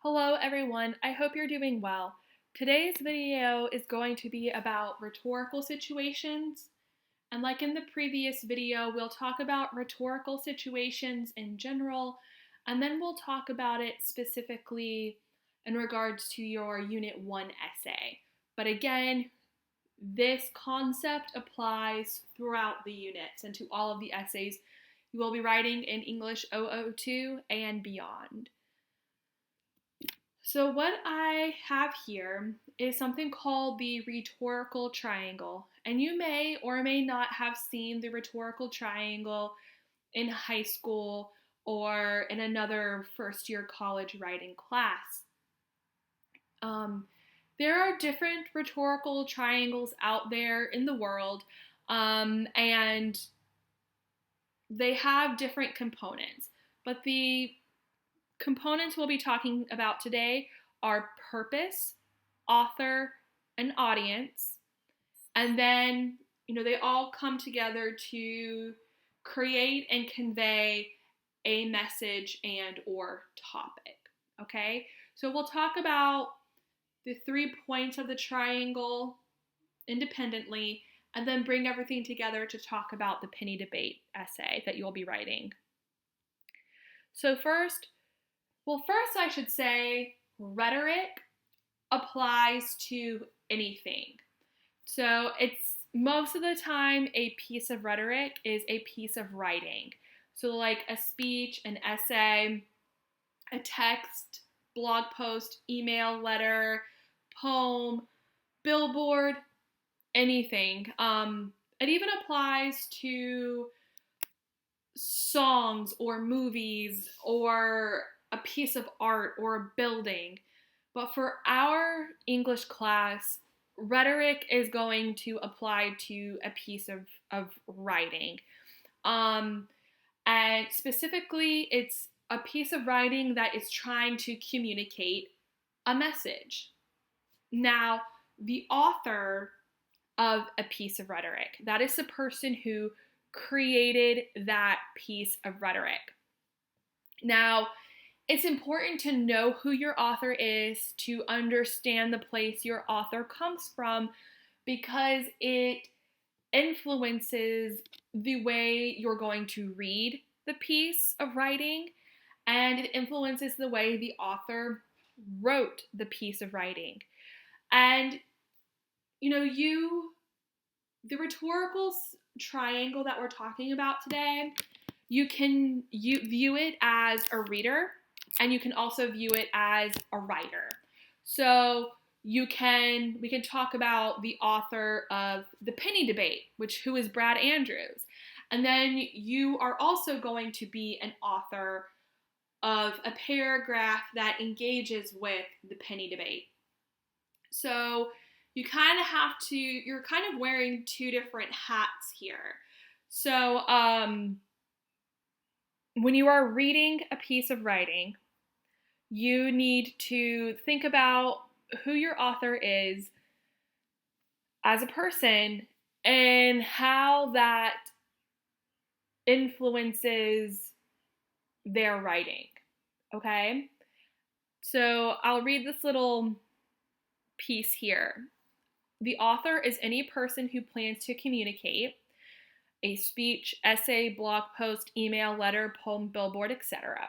Hello everyone, I hope you're doing well. Today's video is going to be about rhetorical situations. And like in the previous video, we'll talk about rhetorical situations in general, and then we'll talk about it specifically in regards to your Unit 1 essay. But again, this concept applies throughout the units and to all of the essays you will be writing in English 002 and beyond. So what I have here is something called the rhetorical triangle. And you may or may not have seen the rhetorical triangle in high school or in another first year college writing class. There are different rhetorical triangles out there in the world, and they have different components. But the components we'll be talking about today are purpose, author, and audience. And then, they all come together to create and convey a message and or topic. Okay? So we'll talk about the 3 points of the triangle independently and then bring everything together to talk about the penny debate essay that you'll be writing. So first I should say rhetoric applies to anything. So it's most of the time a piece of rhetoric is a piece of writing. So like a speech, an essay, a text, blog post, email, letter, poem, billboard, anything. It even applies to songs or movies or a piece of art or a building. But for our English class, rhetoric is going to apply to a piece of writing. And specifically, it's a piece of writing that is trying to communicate a message. Now, the author of a piece of rhetoric, that is the person who created that piece of rhetoric. Now, it's important to know who your author is, to understand the place your author comes from, because it influences the way you're going to read the piece of writing, and it influences the way the author wrote the piece of writing. And, the rhetorical triangle that we're talking about today, you view it as a reader, and you can also view it as a writer. So we can talk about the author of the penny debate, who is Brad Andrews. And then you are also going to be an author of a paragraph that engages with the penny debate. So you're kind of wearing two different hats here. So when you are reading a piece of writing, you need to think about who your author is as a person and how that influences their writing. Okay? So I'll read this little piece here. The author is any person who plans to communicate a speech, essay, blog post, email, letter, poem, billboard, etc.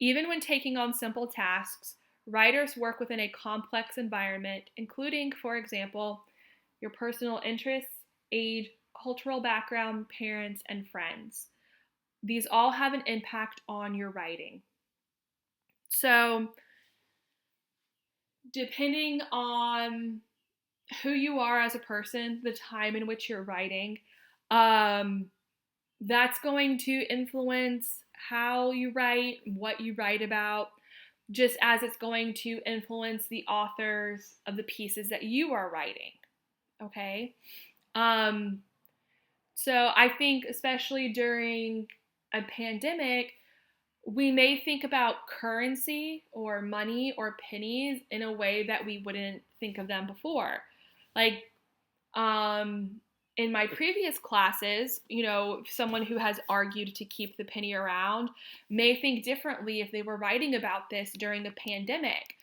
Even when taking on simple tasks, writers work within a complex environment, including, for example, your personal interests, age, cultural background, parents, and friends. These all have an impact on your writing. So, depending on who you are as a person, the time in which you're writing, that's going to influence how you write, what you write about, just as it's going to influence the authors of the pieces that you are writing. Okay? So I think especially during a pandemic, we may think about currency or money or pennies in a way that we wouldn't think of them before. Like, in my previous classes, someone who has argued to keep the penny around may think differently if they were writing about this during the pandemic.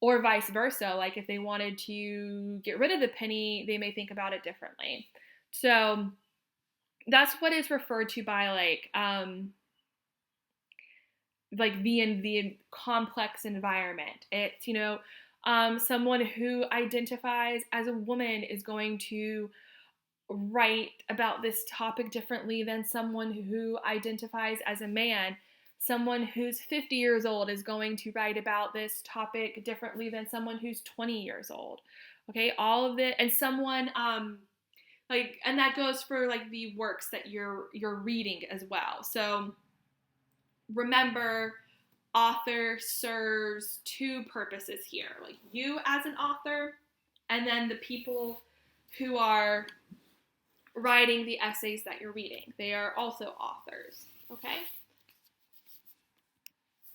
Or vice versa. Like if they wanted to get rid of the penny, they may think about it differently. So that's what is referred to by the complex environment. It's, someone who identifies as a woman is going to write about this topic differently than someone who identifies as a man. Someone who's 50 years old is going to write about this topic differently than someone who's 20 years old. Okay, all of it, and someone and that goes for like the works that you're reading as well. So remember, author serves two purposes here. Like you as an author, and then the people who are writing the essays that you're reading. They are also authors, okay?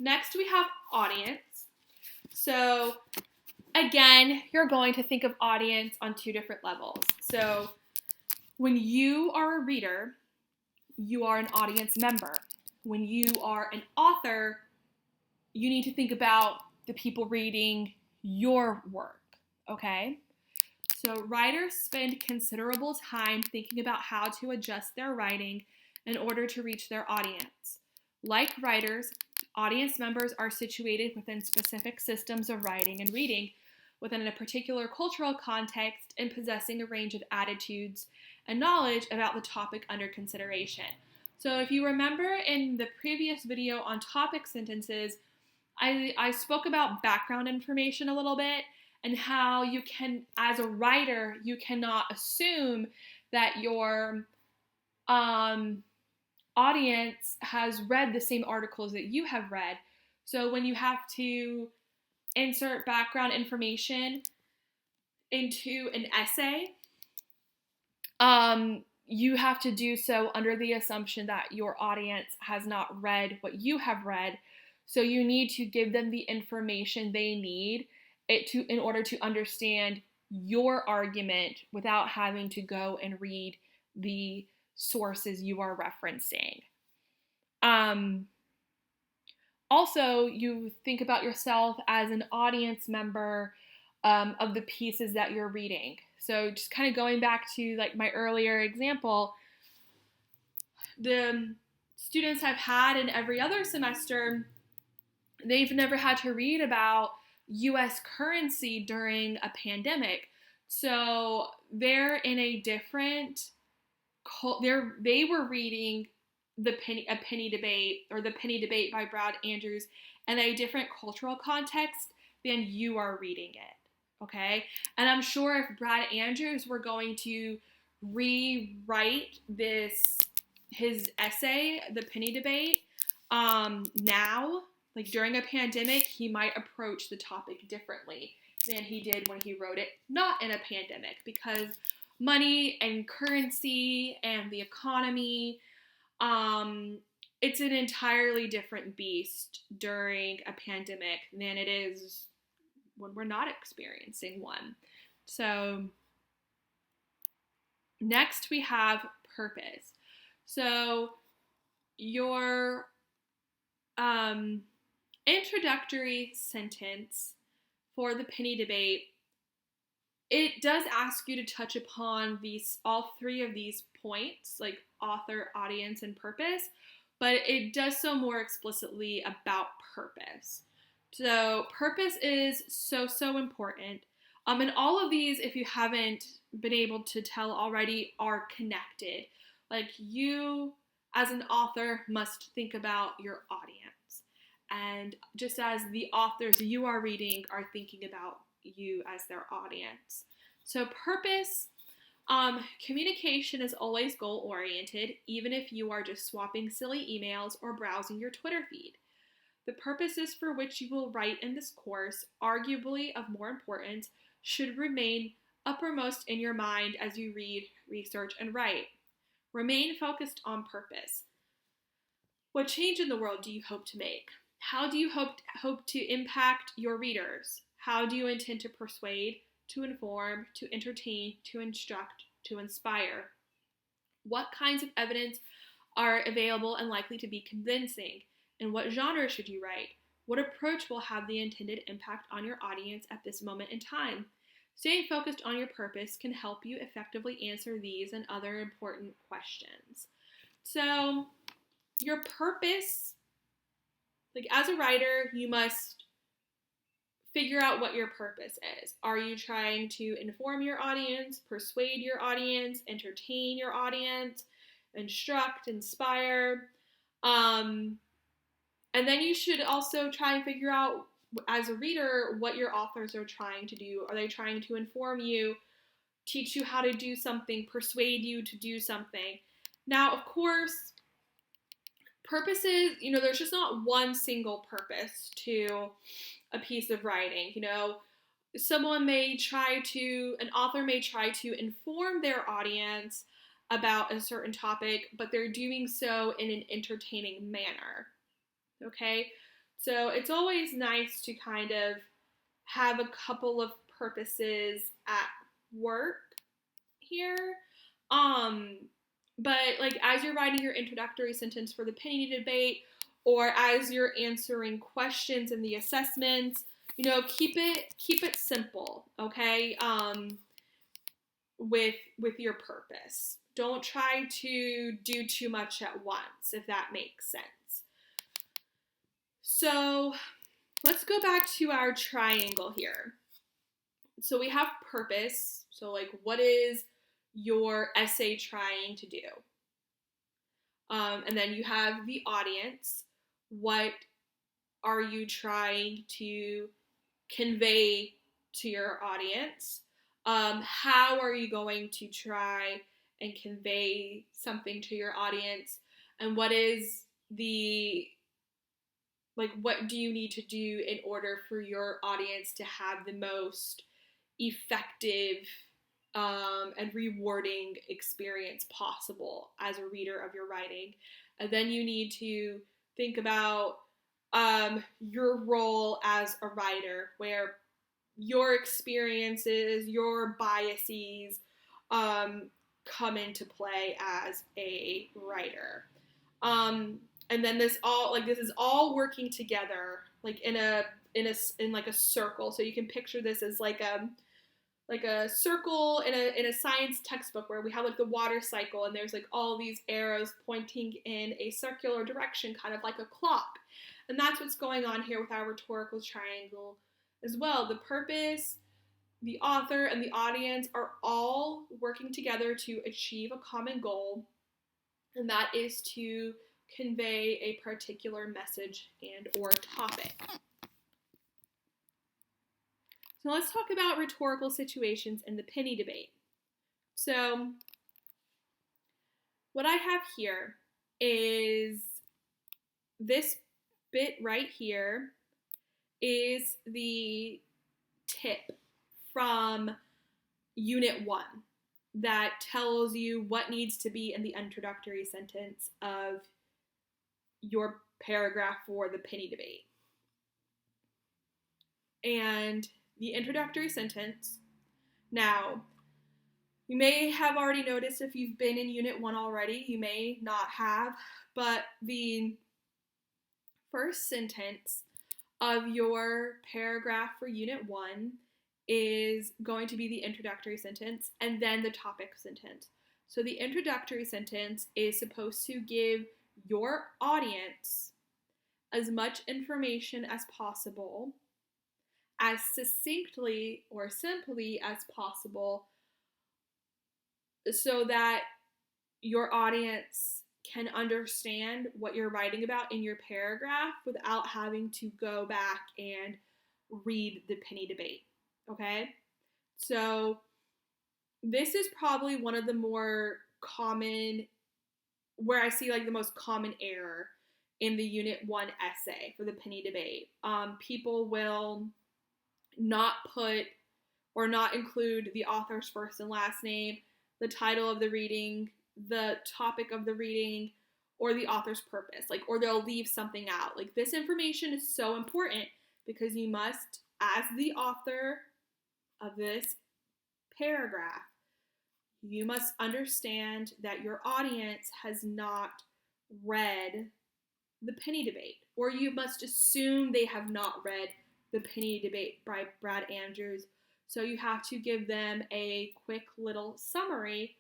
Next, we have audience. So, again, you're going to think of audience on two different levels. So, when you are a reader, you are an audience member. When you are an author, you need to think about the people reading your work, okay? So writers spend considerable time thinking about how to adjust their writing in order to reach their audience. Like writers, audience members are situated within specific systems of writing and reading within a particular cultural context and possessing a range of attitudes and knowledge about the topic under consideration. So if you remember in the previous video on topic sentences, I spoke about background information a little bit, and how you can, as a writer, you cannot assume that your audience has read the same articles that you have read. So when you have to insert background information into an essay, you have to do so under the assumption that your audience has not read what you have read. So you need to give them the information they need in order to understand your argument without having to go and read the sources you are referencing. Also, you think about yourself as an audience member of the pieces that you're reading. So just kind of going back to like my earlier example, the students I've had in every other semester, they've never had to read about U.S. currency during a pandemic. So they're in a different, they were reading a penny debate, or the penny debate by Brad Andrews, in a different cultural context than you are reading it, okay? And I'm sure if Brad Andrews were going to rewrite his essay, the penny debate, now, like during a pandemic, he might approach the topic differently than he did when he wrote it not in a pandemic, because money and currency and the economy, it's an entirely different beast during a pandemic than it is when we're not experiencing one. So next we have purpose. So your introductory sentence for the penny debate, it does ask you to touch upon all three of these points, like author, audience, and purpose, but it does so more explicitly about purpose. So purpose is so important. And all of these, if you haven't been able to tell already, are connected. Like you, as an author, must think about your audience. And just as the authors you are reading are thinking about you as their audience. So purpose, communication is always goal-oriented, even if you are just swapping silly emails or browsing your Twitter feed. The purposes for which you will write in this course, arguably of more importance, should remain uppermost in your mind as you read, research, and write. Remain focused on purpose. What change in the world do you hope to make? How do you hope to impact your readers? How do you intend to persuade, to inform, to entertain, to instruct, to inspire? What kinds of evidence are available and likely to be convincing? In what genre should you write? What approach will have the intended impact on your audience at this moment in time? Staying focused on your purpose can help you effectively answer these and other important questions. So, your purpose, like as a writer, you must figure out what your purpose is. Are you trying to inform your audience, persuade your audience, entertain your audience, instruct, inspire? And then you should also try and figure out, as a reader, what your authors are trying to do. Are they trying to inform you, teach you how to do something, persuade you to do something? Now, of course, purposes, there's just not one single purpose to a piece of writing. An author may try to inform their audience about a certain topic, but they're doing so in an entertaining manner. Okay? So it's always nice to kind of have a couple of purposes at work here. But like as you're writing your introductory sentence for the penny debate, or as you're answering questions in the assessments, keep it simple, okay? With your purpose. Don't try to do too much at once, if that makes sense. So let's go back to our triangle here. So we have purpose. So like, what is your essay trying to do? And then you have the audience. What are you trying to convey to your audience? How are you going to try and convey something to your audience? And what do you need to do in order for your audience to have the most effective and rewarding experience possible as a reader of your writing? And then you need to think about your role as a writer, where your experiences, your biases come into play as a writer. And then this is all working together, like in like a circle. So you can picture this as like a circle in a science textbook, where we have like the water cycle, and there's like all these arrows pointing in a circular direction, kind of like a clock. And that's what's going on here with our rhetorical triangle as well. The purpose, the author, and the audience are all working together to achieve a common goal, and that is to convey a particular message and or topic. So let's talk about rhetorical situations in the penny debate. So what I have here is this bit right here is the tip from Unit 1 that tells you what needs to be in the introductory sentence of your paragraph for the penny debate. And the introductory sentence, now, you may have already noticed if you've been in Unit 1 already, you may not have, but the first sentence of your paragraph for Unit 1 is going to be the introductory sentence and then the topic sentence. So the introductory sentence is supposed to give your audience as much information as possible, as succinctly or simply as possible, so that your audience can understand what you're writing about in your paragraph without having to go back and read the penny debate, okay? So this is probably one of the more common, where I see like the most common error in the Unit 1 essay for the penny debate. People will not put or not include the author's first and last name, the title of the reading, the topic of the reading, or the author's purpose, or they'll leave something out. This information is so important because you must, as the author of this paragraph, You must understand that your audience has not read the penny debate, or you must assume they have not read the penny debate by Brad Andrews. So you have to give them a quick little summary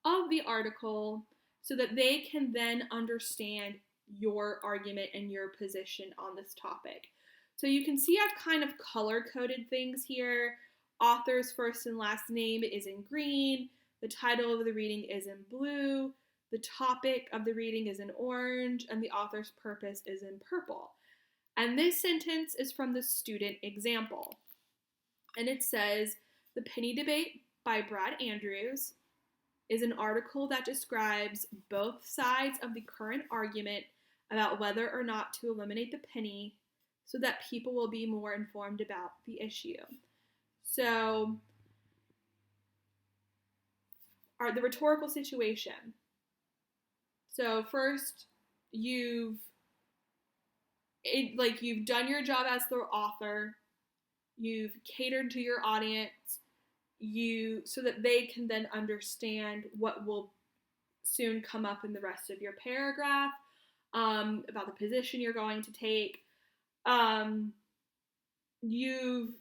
of the article so that they can then understand your argument and your position on this topic. So you can see I've kind of color coded things here. Author's first and last name is in green. The title of the reading is in blue. The topic of the reading is in orange, and the author's purpose is in purple. And this sentence is from the student example. And it says, "The penny debate by Brad Andrews is an article that describes both sides of the current argument about whether or not to eliminate the penny so that people will be more informed about the issue." So, the rhetorical situation. So first, you've done your job as the author. You've catered to your audience. So that they can then understand what will soon come up in the rest of your paragraph about the position you're going to take. You've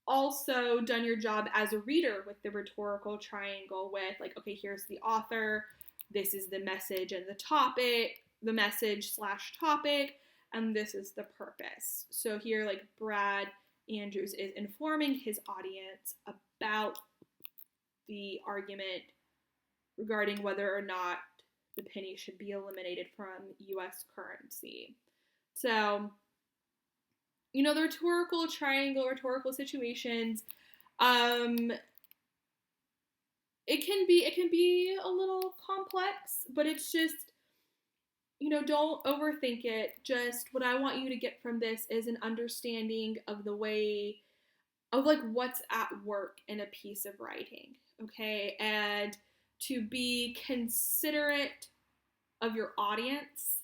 also done your job as a reader with the rhetorical triangle with, like, okay, here's the author, this is the message and the topic, the message / topic, and this is the purpose. So here, like, Brad Andrews is informing his audience about the argument regarding whether or not the penny should be eliminated from U.S. currency. So, the rhetorical triangle, rhetorical situations, it can be a little complex, but it's just, don't overthink it. Just what I want you to get from this is an understanding of the way of, like, what's at work in a piece of writing, okay? And to be considerate of your audience,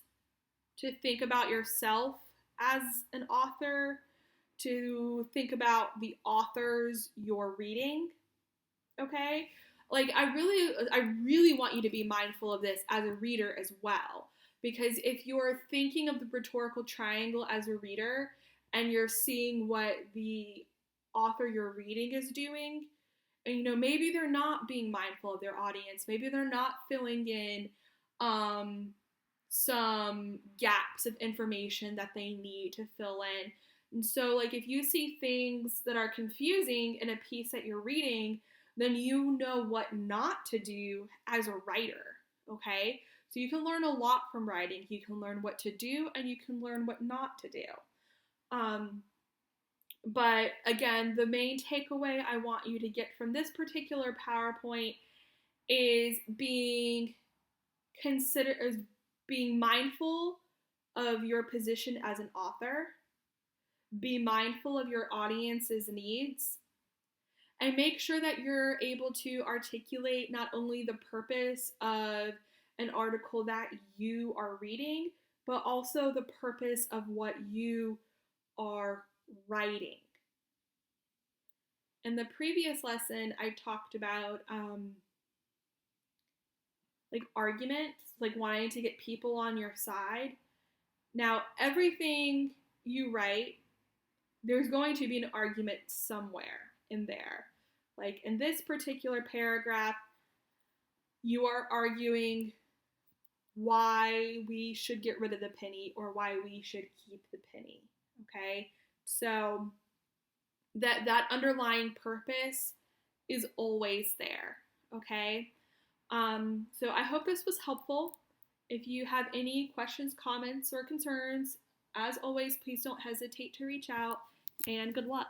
to think about yourself as an author, to think about the authors you're reading, okay? Like, I really want you to be mindful of this as a reader as well, because if you're thinking of the rhetorical triangle as a reader and you're seeing what the author you're reading is doing, and maybe they're not being mindful of their audience, maybe they're not filling in some gaps of information that they need to fill in. And so, like, if you see things that are confusing in a piece that you're reading, then you know what not to do as a writer, okay? So you can learn a lot from writing. You can learn what to do, and you can learn what not to do. But again, the main takeaway I want you to get from this particular PowerPoint is being mindful of your position as an author, be mindful of your audience's needs, and make sure that you're able to articulate not only the purpose of an article that you are reading, but also the purpose of what you are writing. In the previous lesson, I talked about like arguments, like wanting to get people on your side. Now, everything you write, there's going to be an argument somewhere in there. Like in this particular paragraph, you are arguing why we should get rid of the penny or why we should keep the penny, okay? So that underlying purpose is always there, okay? So I hope this was helpful. If you have any questions, comments, or concerns, as always, please don't hesitate to reach out, and good luck.